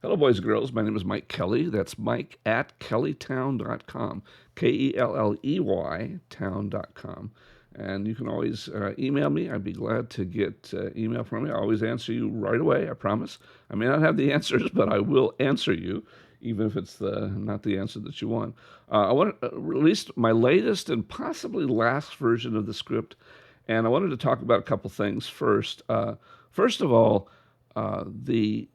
Hello, boys and girls. My name is Mike Kelly. That's Mike at kellytown.com, Kelley town.com. And you can always email me. I'd be glad to get email from you. I always answer you right away, I promise. I may not have the answers, but I will answer you, even if it's not the answer that you want. I want to release my latest and possibly last version of the script, and I wanted to talk about a couple things first. First of all, the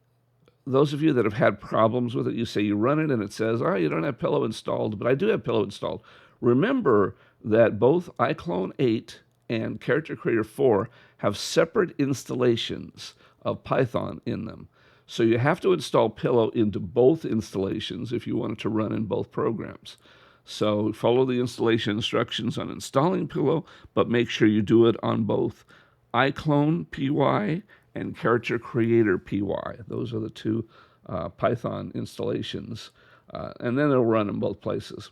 those of you that have had problems with it, you say you run it and it says, oh, you don't have Pillow installed, but I do have Pillow installed. Remember that both iClone 8 and Character Creator 4 have separate installations of Python in them. So you have to install Pillow into both installations if you want it to run in both programs. So follow the installation instructions on installing Pillow, but make sure you do it on both iClone PY and Character Creator PY. Those are the two Python installations. And then it'll run in both places.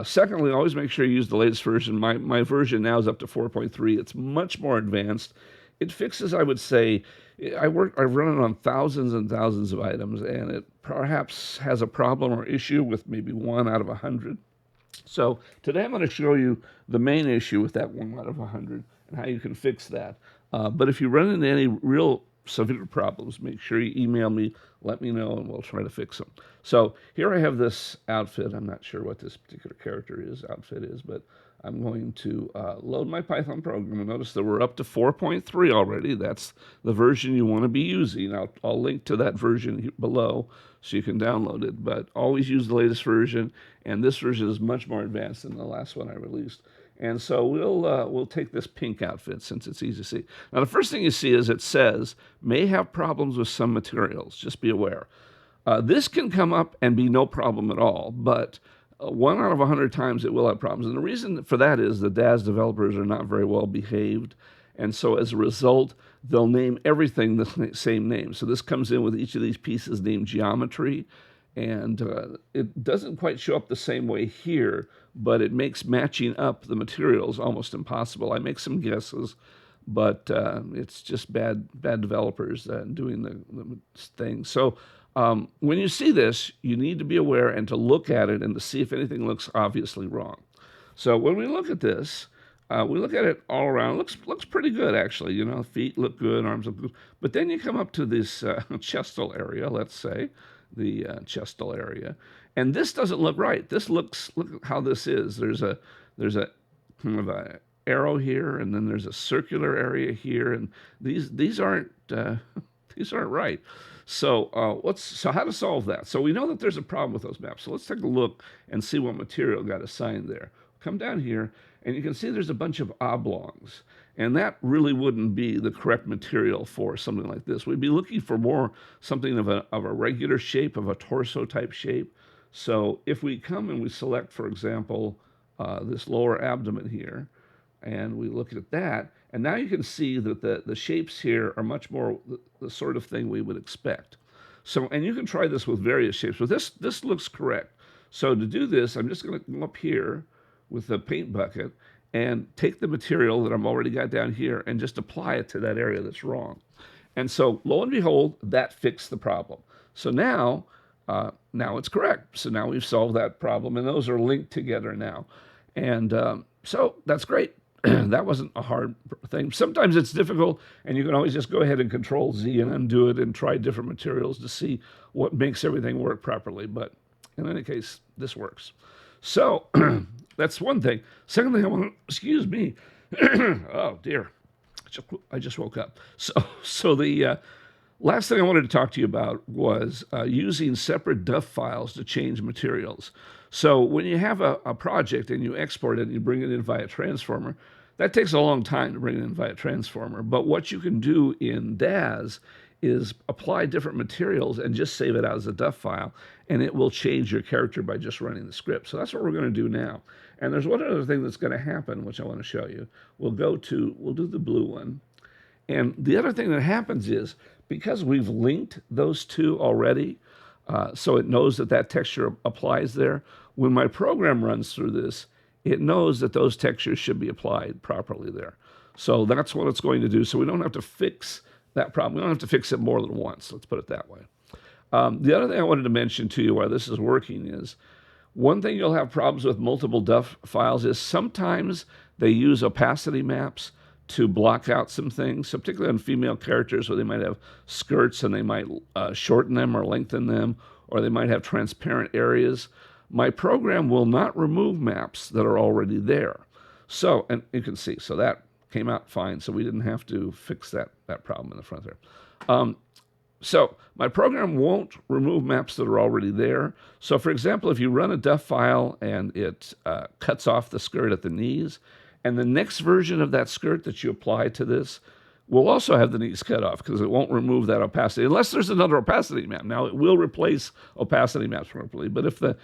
Secondly, always make sure you use the latest version. My version now is up to 4.3. It's much more advanced. It fixes, I would say, I've run it on thousands and thousands of items, and it perhaps has a problem or issue with maybe 1 out of 100. So today I'm going to show you the main issue with that 1 out of 100 and how you can fix that. But if you run into any real severe problems, make sure you email me, let me know, and we'll try to fix them. So here I have this outfit. I'm not sure what this particular outfit is, but I'm going to load my Python program. And notice that we're up to 4.3 already. That's the version you want to be using. I'll link to that version below so you can download it. But always use the latest version, and this version is much more advanced than the last one I released. And so we'll take this pink outfit since it's easy to see. Now, the first thing you see is it says, may have problems with some materials. Just be aware. This can come up and be no problem at all, but 1 out of 100 times it will have problems. And the reason for that is the DAS developers are not very well behaved. And so as a result, they'll name everything the same name. So this comes in with each of these pieces named geometry. And it doesn't quite show up the same way here, but it makes matching up the materials almost impossible. I make some guesses, but it's just bad developers doing the thing. So when you see this, you need to be aware and to look at it and to see if anything looks obviously wrong. So when we look at this, we look at it all around. It looks pretty good, actually. You know, feet look good, arms look good. But then you come up to this chestal area, let's say, the chestal area, and this doesn't look right. Look how this is. There's a kind of a arrow here, and then there's a circular area here, and these aren't these aren't right. So so how to solve that? So we know that there's a problem with those maps. So let's take a look and see what material got assigned there. Come down here, and you can see there's a bunch of oblongs. And that really wouldn't be the correct material for something like this. We'd be looking for more something of a regular shape, of a torso type shape. So if we come and we select, for example, this lower abdomen here, and we look at that, and now you can see that the shapes here are much more the sort of thing we would expect. So, and you can try this with various shapes, but this looks correct. So to do this, I'm just going to come up here with the paint bucket and take the material that I've already got down here and just apply it to that area that's wrong. And so, lo and behold, that fixed the problem. So now it's correct. So now we've solved that problem, and those are linked together now. And so that's great. That wasn't a hard thing. Sometimes it's difficult, and you can always just go ahead and Control Z and undo it and try different materials to see what makes everything work properly. But in any case, this works. So that's one thing. Second thing I want to, excuse me. Oh dear, I just woke up. So the last thing I wanted to talk to you about was using separate DUF files to change materials. So when you have a project and you export it and you bring it in via transformer, that takes a long time to bring it in via transformer. But what you can do in DAS is apply different materials and just save it out as a DUF file, and it will change your character by just running the script. So that's what we're going to do now. And there's one other thing that's going to happen, which I want to show you. We'll do the blue one. And the other thing that happens is, because we've linked those two already, so it knows that texture applies there, when my program runs through this, it knows that those textures should be applied properly there. So that's what it's going to do. So we don't have to fix that problem. We don't have to fix it more than once. Let's put it that way. The other thing I wanted to mention to you while this is working is one thing you'll have problems with multiple DUF files is sometimes they use opacity maps to block out some things, so particularly on female characters where they might have skirts and they might shorten them or lengthen them, or they might have transparent areas. My program will not remove maps that are already there. So, and you can see, so that came out fine, so we didn't have to fix that problem in the front there. So my program won't remove maps that are already there. So for example, if you run a DUF file and it cuts off the skirt at the knees, and the next version of that skirt that you apply to this will also have the knees cut off because it won't remove that opacity unless there's another opacity map. Now it will replace opacity maps properly, but if the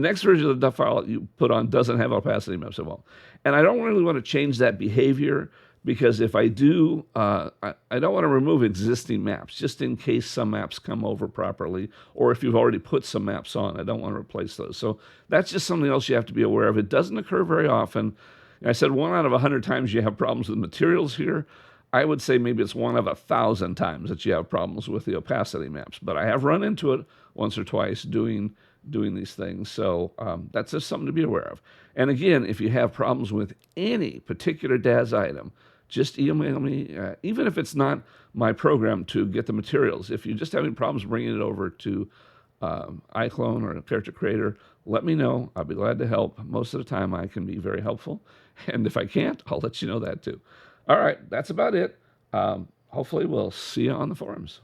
next version of the DUF file you put on doesn't have opacity maps, it won't. And I don't really want to change that behavior because if I do, I don't want to remove existing maps just in case some maps come over properly, or if you've already put some maps on, I don't want to replace those. So that's just something else you have to be aware of. It doesn't occur very often. I said 1 out of 100 times you have problems with materials here. I would say maybe it's 1 of 1,000 times that you have problems with the opacity maps. But I have run into it once or twice doing these things. So that's just something to be aware of. And again, if you have problems with any particular DAZ item, just email me, even if it's not my program to get the materials. If you're just having problems bringing it over to iClone or a character creator, let me know. I'll be glad to help. Most of the time I can be very helpful. And if I can't, I'll let you know that too. All right, that's about it. Hopefully we'll see you on the forums.